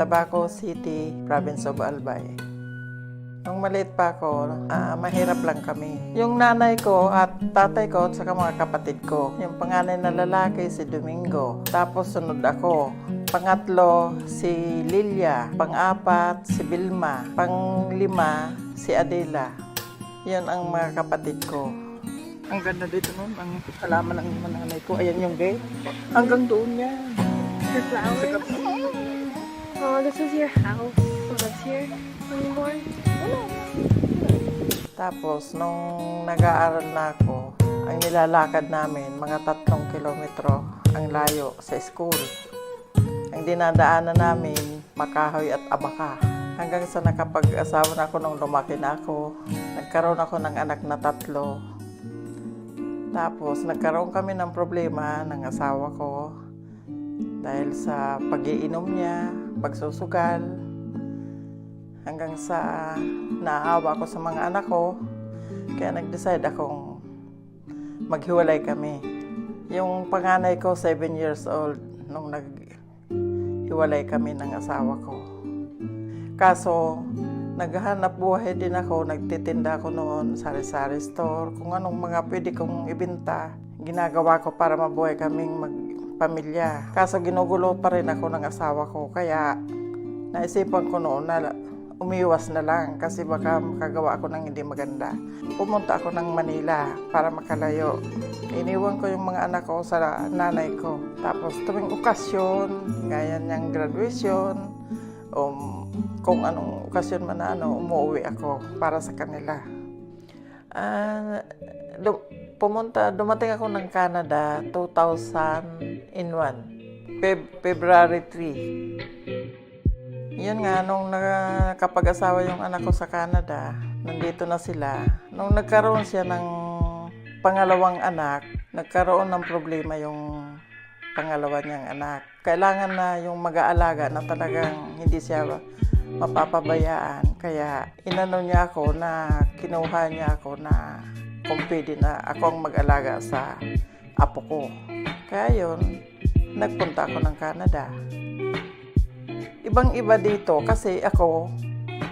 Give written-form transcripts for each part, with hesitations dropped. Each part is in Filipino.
Tabaco City, Province of Albay. Nung maliit pa ako, mahirap lang kami. Yung nanay ko at tatay ko at saka mga kapatid ko. Yung panganay na lalaki si Domingo. Tapos sunod ako. Pangatlo si Lilia. Pang-apat si Vilma. Pang-lima si Adela. Yun ang mga kapatid ko. Ang ganda dito nun. Ang halaman ng nanay ko. Ayan yung gate. Hanggang doon yan. Your flowers? Oh, this is your house. Who lives here anymore? Tapos, nung nag-aaral na ako, ang nilalakad namin, mga 3 kilometro ang layo sa school. Ang dinadaanan namin, Makahoy at Abaka. Hanggang sa nakapag-asawa na ako nung lumaki na ako, nagkaroon ako ng anak na 3. Tapos, nagkaroon kami ng problema ng asawa ko dahil sa pag-iinom niya, pagsusugal, hanggang sa naawa ko sa mga anak ko, kaya nag-decide akong maghiwalay kami. Yung panganay ko, 7 years old, nung naghiwalay kami ng asawa ko. Kaso, naghahanap buhay din ako, nagtitinda ako noon, sari-sari store, kung anong mga pwede kong ibenta, ginagawa ko para mabuhay kaming magpamilya. Kaso ginugulo pa rin ako ng asawa ko, kaya naisipan ko noon na umiwas na lang kasi baka makagawa ako ng hindi maganda. Pumunta ako ng Manila para makalayo. Iniwan ko yung mga anak ko sa nanay ko. Tapos tuwing okasyon, gaya niyang graduation, kung anong okasyon man na umuwi ako para sa kanila. Dumating ako ng Canada 2001, February 3. Yun nga, nung nakapag-asawa yung anak ko sa Canada, nandito na sila. Nung nagkaroon siya ng pangalawang anak, nagkaroon ng problema yung pangalawa niyang anak. Kailangan na yung mag-aalaga na talagang hindi siya mapapabayaan. Kaya inano niya ako na kinuha niya ako na kung pwede na ako ang mag-alaga sa apo ko. Kaya yun, nagpunta ako ng Canada. Ibang-iba dito kasi ako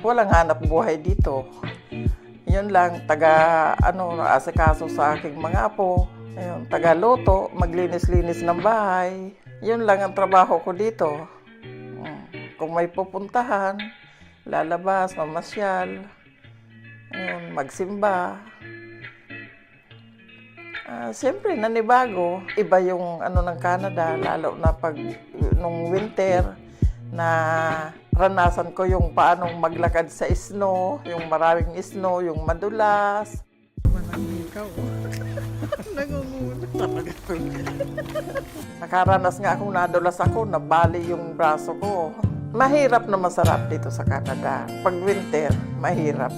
walang hanap buhay dito. Yun lang, asikaso sa aking mga apo. Ayun, taga-luto, maglinis-linis ng bahay. Yun lang ang trabaho ko dito. Kung may pupuntahan, lalabas, mamasyal, ayun, magsimba. Siyempre, nanibago. Iba yung ng Canada, lalo na pag nung winter, na ranasan ko yung paanong maglakad sa snow, yung maraming snow, yung madulas. Manangikaw. Nangunguna talaga. Nakaranas nga akong nadulas ako, nabali yung braso ko. Mahirap na masarap dito sa Canada. Pag winter, mahirap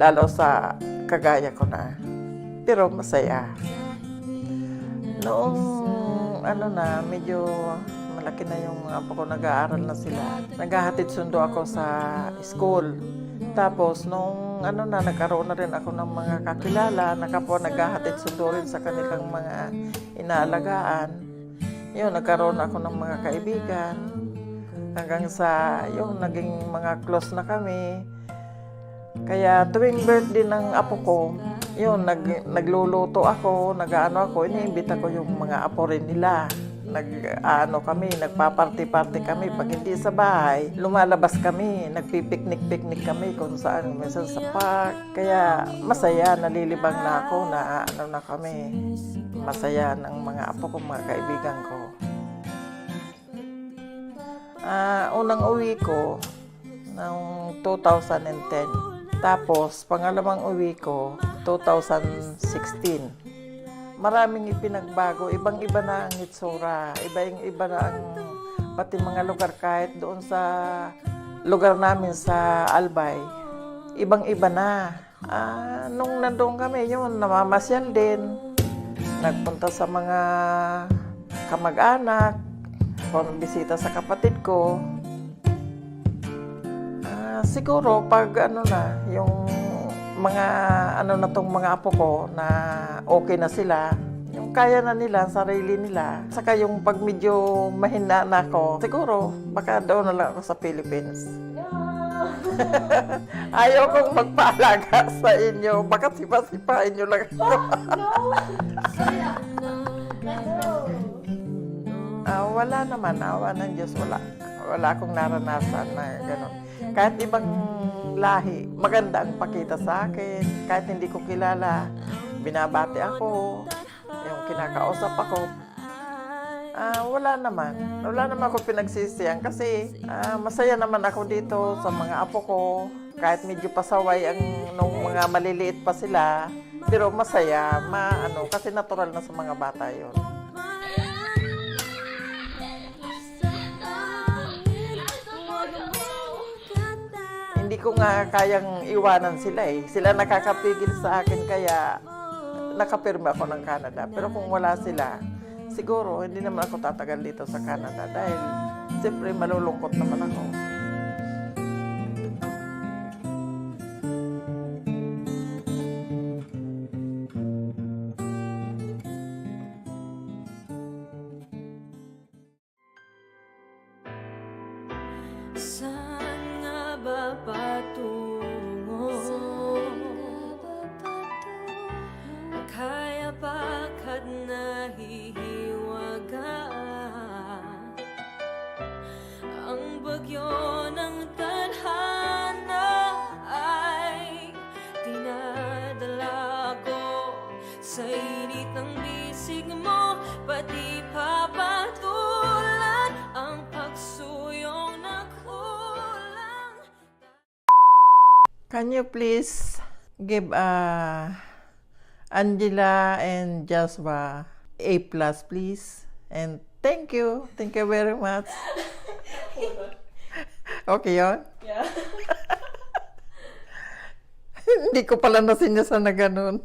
lalo sa kagaya ko na. Pero masaya. Noong medyo malaki na yung apo ko, nag-aaral na sila. Naghahatid sundo ako sa school. Tapos, nung nagkaroon na rin ako ng mga kakilala, naghahatid sundo rin sa kanilang mga inaalagaan. Yun, nagkaroon ako ng mga kaibigan. Hanggang sa, naging mga close na kami. Kaya, tuwing birthday ng apo ko, nagluluto ako, iniimbita ko yung mga apo rin nila. Nagpaparty-party kami. Pag hindi sa bahay, lumalabas kami, nagpipiknik-piknik kami kung saan, minsan sa park. Kaya masaya, nalilibang na ako na kami. Masaya ng mga apo ko, mga kaibigan ko. Unang uwi ko, noong 2010. Tapos, pangalawang uwi ko, 2016. Maraming ipinagbago, ibang-iba na ang itsura, iba na ang pati mga lugar, kahit doon sa lugar namin sa Albay, ibang-iba na. Nung nandoon kami, namamasyal din, nagpunta sa mga kamag-anak, bisita sa kapatid ko. Siguro pag yung mga tong mga apo ko na okay na sila, Yung kaya na nila, sarili nila. Saka yung pag medyo mahina na ako, siguro, baka doon na lang ako sa Philippines. Ayaw kong magpaalaga sa inyo. Baka sipa-sipain nyo lang ako. Wala naman. Awa ng Diyos. Wala akong naranasan na gano'n. Kahit ibang lahi, maganda ang pakita sa akin. Kahit hindi ko kilala, binabati ako. Yung kinakausap ako. Wala naman. Wala naman ako pinagsisiyan kasi masaya naman ako dito sa mga apo ko. Kahit medyo pasaway nung mga maliliit pa sila. Pero masaya, kasi natural na sa mga bata yon. Hindi ko nga kayang iwanan sila eh. Sila nakakapigil sa akin kaya nakapirma ako ng Canada. Pero kung wala sila, siguro hindi naman ako tatagal dito sa Canada dahil siyempre malulungkot naman ako. Saan nga ba patungo? Kaya bakit nahihiwaga ang bagyo ng tadhana ay dinadala ko sa init ng bisig mo, pati papatulan ang pagsuyong na kulang. Can you please give Angela and Joshua A+, please? And thank you. Thank you very much. Okay yun? Yeah. Hindi ko pala nasinyasan na ganun.